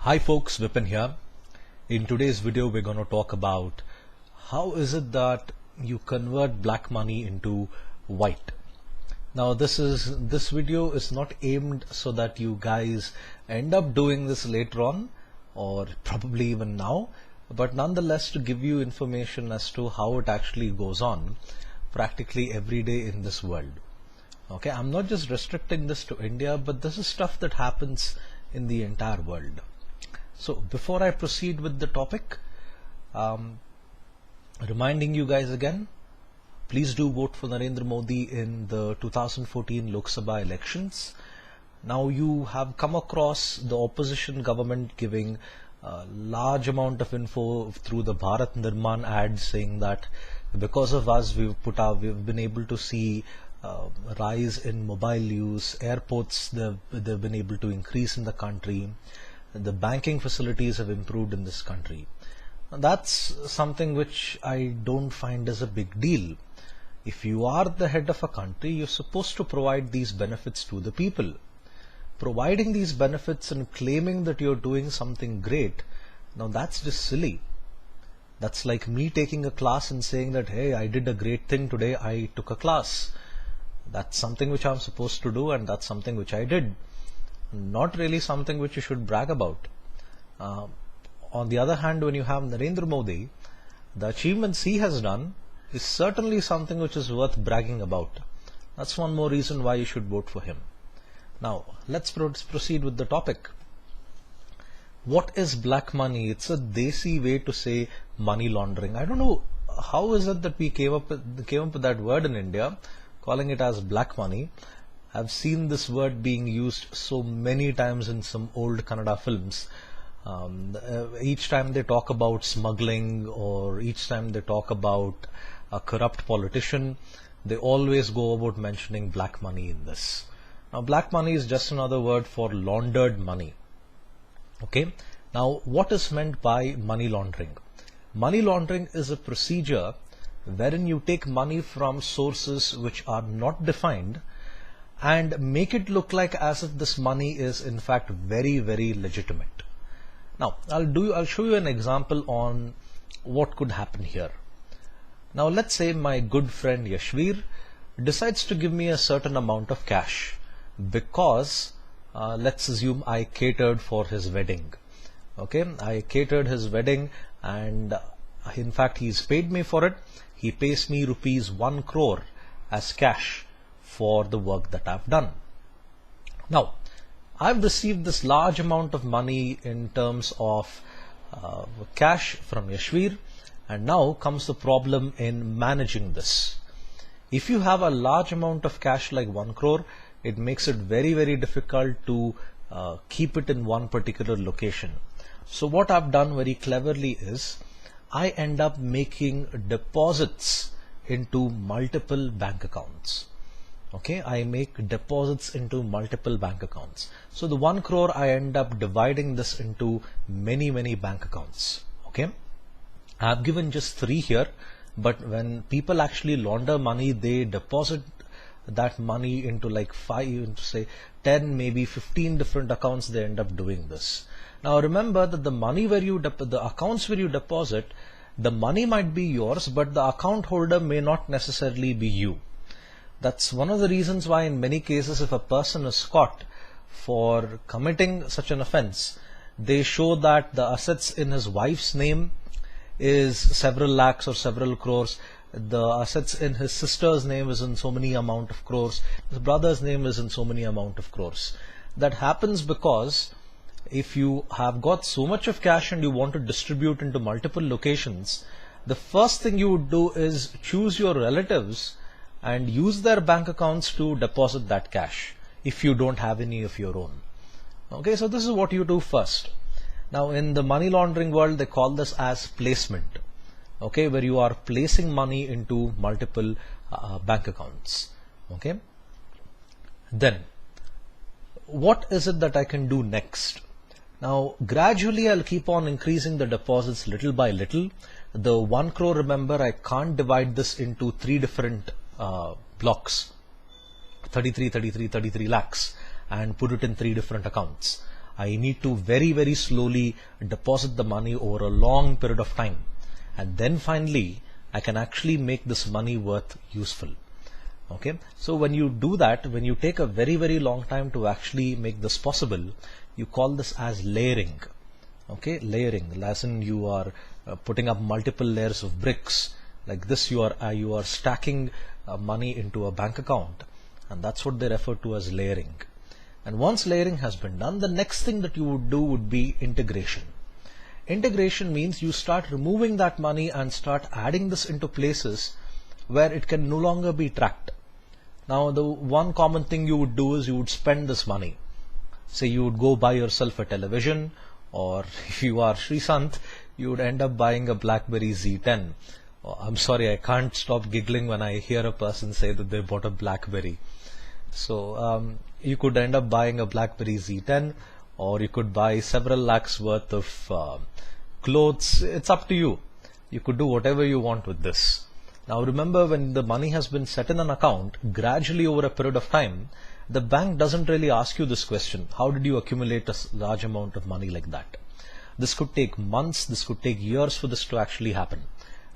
Hi folks, Vipin here. In today's video we're going to talk about how is it that you convert black money into white. Now this video is not aimed so that you guys end up doing this later on or probably even now, but nonetheless to give you information as to how it actually goes on practically every day in this world. Okay, I'm not just restricting this to India, but this is stuff that happens in the entire world. So before I proceed with the topic, reminding you guys again, please do vote for Narendra Modi in the 2014 Lok Sabha elections. Now you have come across the opposition government giving a large amount of info through the Bharat Nirman ad saying that because of us we've been able to see rise in mobile use, airports they've been able to increase in the country, the banking facilities have improved in this country. That's something which I don't find as a big deal. If you are the head of a country, you're supposed to provide these benefits to the people. Providing these benefits and claiming that you're doing something great, now that's just silly. That's like me taking a class and saying that, hey, I did a great thing today, I took a class. That's something which I'm supposed to do, and that's something which I did. Not really something which you should brag about. On the other hand, when you have Narendra Modi, the achievements he has done is certainly something which is worth bragging about. That's one more reason why you should vote for him. Now, let's proceed with the topic. What is black money? It's a desi way to say money laundering. I don't know how is it that we came up with that word in India, calling it as black money. I've seen this word being used so many times in some old Kannada films. Each time they talk about smuggling or each time they talk about a corrupt politician, they always go about mentioning black money in this. Now, black money is just another word for laundered money. Okay. Now, what is meant by money laundering? Money laundering is a procedure wherein you take money from sources which are not defined and make it look like as if this money is in fact very, very legitimate. Now, I'll show you an example on what could happen here. Now, let's say my good friend Yashveer decides to give me a certain amount of cash because let's assume I catered for his wedding. Okay, I catered his wedding and in fact he's paid me for it. He pays me rupees 1 crore as cash for the work that I've done. Now, I've received this large amount of money in terms of cash from Yashveer, and now comes the problem in managing this. If you have a large amount of cash like 1 crore, it makes it very, very difficult to keep it in one particular location. So what I've done very cleverly is I end up making deposits into multiple bank accounts. Okay, I make deposits into multiple bank accounts. So the 1 crore, I end up dividing this into many, many bank accounts. Okay, I've given just 3 here, but when people actually launder money, they deposit that money into like 5, say 10, maybe 15 different accounts. They end up doing this. Now remember that the money where you the accounts where you deposit, the money might be yours, but the account holder may not necessarily be you. That's one of the reasons why in many cases if a person is caught for committing such an offense, they show that the assets in his wife's name is several lakhs or several crores. The assets in his sister's name is in so many amount of crores. His brother's name is in so many amount of crores. That happens because if you have got so much of cash and you want to distribute into multiple locations, the first thing you would do is choose your relatives and use their bank accounts to deposit that cash if you don't have any of your own. Okay, so this is what you do first. Now in the money laundering world, they call this as placement. Okay, where you are placing money into multiple bank accounts. Okay, then what is it that I can do next? Now gradually I'll keep on increasing the deposits little by little. The 1 crore, remember, I can't divide this into 3 different blocks, 33 lakhs, and put it in 3 different accounts. I need to very, very slowly deposit the money over a long period of time. And then finally, I can actually make this money worth useful. Okay, so when you do that, when you take a very, very long time to actually make this possible, you call this as layering. Okay, layering, as in you are putting up multiple layers of bricks. Like this, you are stacking money into a bank account, and that's what they refer to as layering. And once layering has been done, the next thing that you would do would be integration. Integration means you start removing that money and start adding this into places where it can no longer be tracked. Now, the one common thing you would do is you would spend this money. Say you would go buy yourself a television, or if you are Srisant, you would end up buying a BlackBerry Z10. Oh, I'm sorry, I can't stop giggling when I hear a person say that they bought a BlackBerry. So you could end up buying a BlackBerry Z10, or you could buy several lakhs worth of clothes. It's up to you. You could do whatever you want with this. Now remember, when the money has been set in an account, gradually over a period of time, the bank doesn't really ask you this question: how did you accumulate a large amount of money like that? This could take months, this could take years for this to actually happen.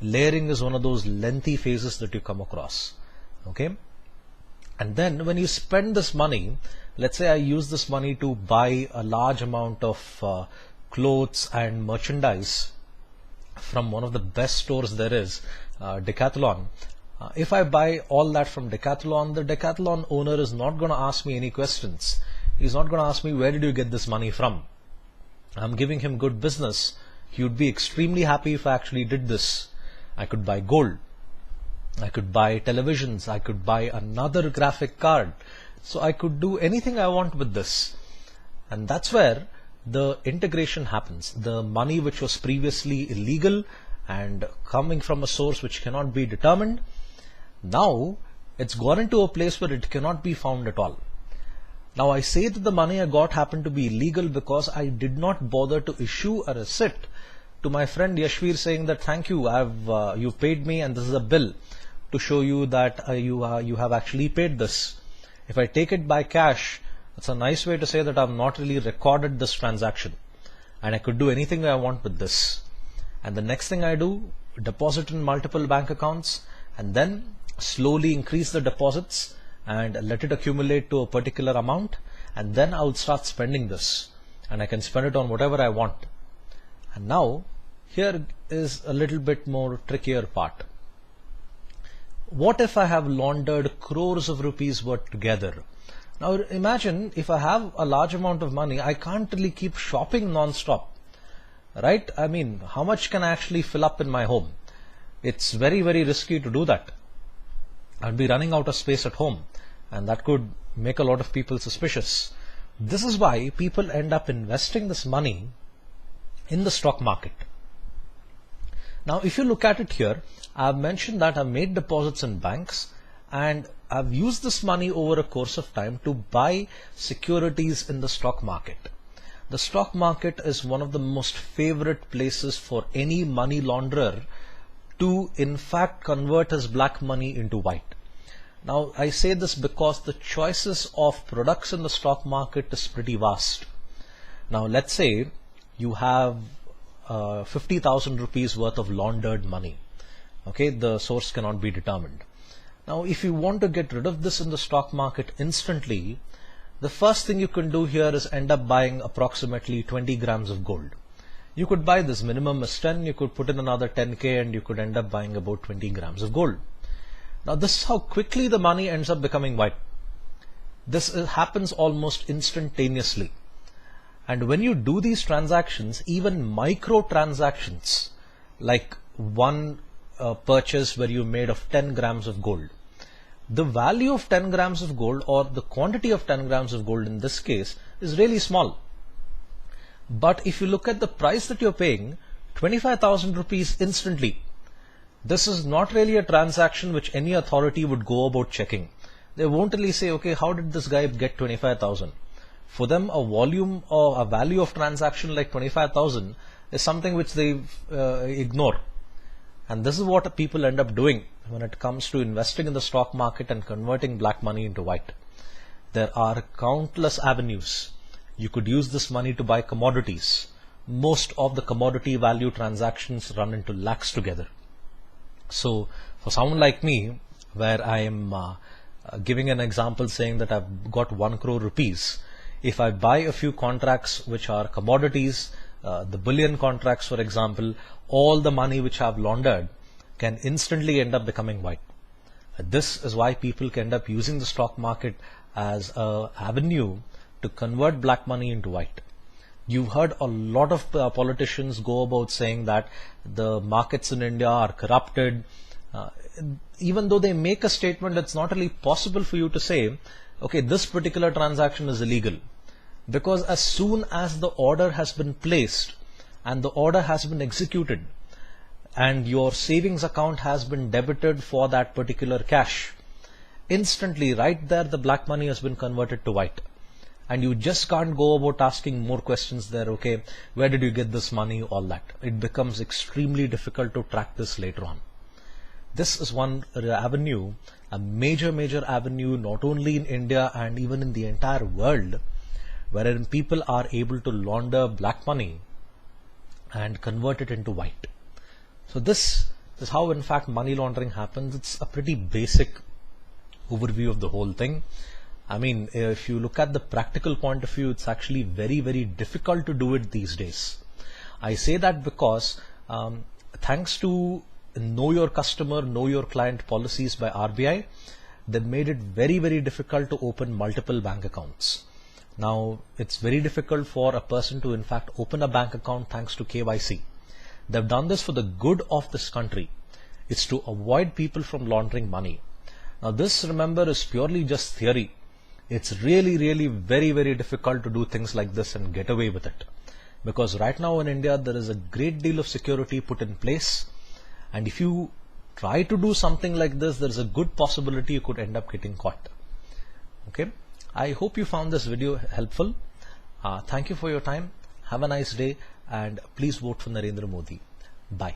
Layering is one of those lengthy phases that you come across. Okay? And then when you spend this money, let's say I use this money to buy a large amount of clothes and merchandise from one of the best stores there is, Decathlon. If I buy all that from Decathlon, the Decathlon owner is not going to ask me any questions. He's not going to ask me, where did you get this money from? I'm giving him good business. He would be extremely happy if I actually did this. I could buy gold. I could buy televisions. I could buy another graphic card. So I could do anything I want with this. And that's where the integration happens. The money which was previously illegal and coming from a source which cannot be determined, now it's gone into a place where it cannot be found at all. Now I say that the money I got happened to be illegal because I did not bother to issue a receipt to my friend Yashvir saying that thank you, you paid me and this is a bill to show you that you have actually paid this. If I take it by cash, it's a nice way to say that I've not really recorded this transaction and I could do anything I want with this. And the next thing I do, deposit in multiple bank accounts and then slowly increase the deposits and let it accumulate to a particular amount, and then I would start spending this and I can spend it on whatever I want. And now here is a little bit more trickier part. What if I have laundered crores of rupees worth together? Now imagine if I have a large amount of money, I can't really keep shopping non-stop, right? I mean, how much can I actually fill up in my home? It's very, very risky to do that. I'd be running out of space at home, and that could make a lot of people suspicious. This is why people end up investing this money in the stock market. Now, if you look at it here, I've mentioned that I've made deposits in banks and I've used this money over a course of time to buy securities in the stock market. The stock market is one of the most favorite places for any money launderer to in fact convert his black money into white. Now I say this because the choices of products in the stock market is pretty vast. Now let's say you have 50,000 rupees worth of laundered money. Okay, the source cannot be determined. Now if you want to get rid of this in the stock market instantly, the first thing you can do here is end up buying approximately 20 grams of gold. You could buy this, minimum is 10, you could put in another 10k and you could end up buying about 20 grams of gold. Now this is how quickly the money ends up becoming white. This happens almost instantaneously. And when you do these transactions, even micro transactions like one purchase where you made of 10 grams of gold, the value of 10 grams of gold or the quantity of 10 grams of gold in this case is really small. But if you look at the price that you're paying, 25,000 rupees instantly, this is not really a transaction which any authority would go about checking. They won't really say, okay, how did this guy get 25,000? For them, a volume or a value of transaction like 25,000 is something which they ignore. And this is what people end up doing when it comes to investing in the stock market and converting black money into white. There are countless avenues. You could use this money to buy commodities. Most of the commodity value transactions run into lakhs together. So for someone like me, where I am giving an example saying that I've got 1 crore rupees, if I buy a few contracts which are commodities, the bullion contracts for example, all the money which I've laundered can instantly end up becoming white. This is why people can end up using the stock market as an avenue to convert black money into white. You've heard a lot of politicians go about saying that the markets in India are corrupted. Even though they make a statement, it's not really possible for you to say, okay, this particular transaction is illegal. Because as soon as the order has been placed and the order has been executed and your savings account has been debited for that particular cash, instantly right there the black money has been converted to white. And you just can't go about asking more questions there, okay, where did you get this money, all that. It becomes extremely difficult to track this later on. This is one avenue, a major avenue, not only in India and even in the entire world, wherein people are able to launder black money and convert it into white. So this is how in fact money laundering happens. It's a pretty basic overview of the whole thing. I mean, if you look at the practical point of view, it's actually very difficult to do it these days. I say that because thanks to know your customer, know your client policies by RBI, they made it very difficult to open multiple bank accounts. Now, it's very difficult for a person to in fact open a bank account thanks to KYC. They've done this for the good of this country. It's to avoid people from laundering money. Now this, remember, is purely just theory. It's really very difficult to do things like this and get away with it. Because right now in India, there is a great deal of security put in place. And if you try to do something like this, there's a good possibility you could end up getting caught. Okay. I hope you found this video helpful. Thank you for your time. Have a nice day and please vote for Narendra Modi. Bye.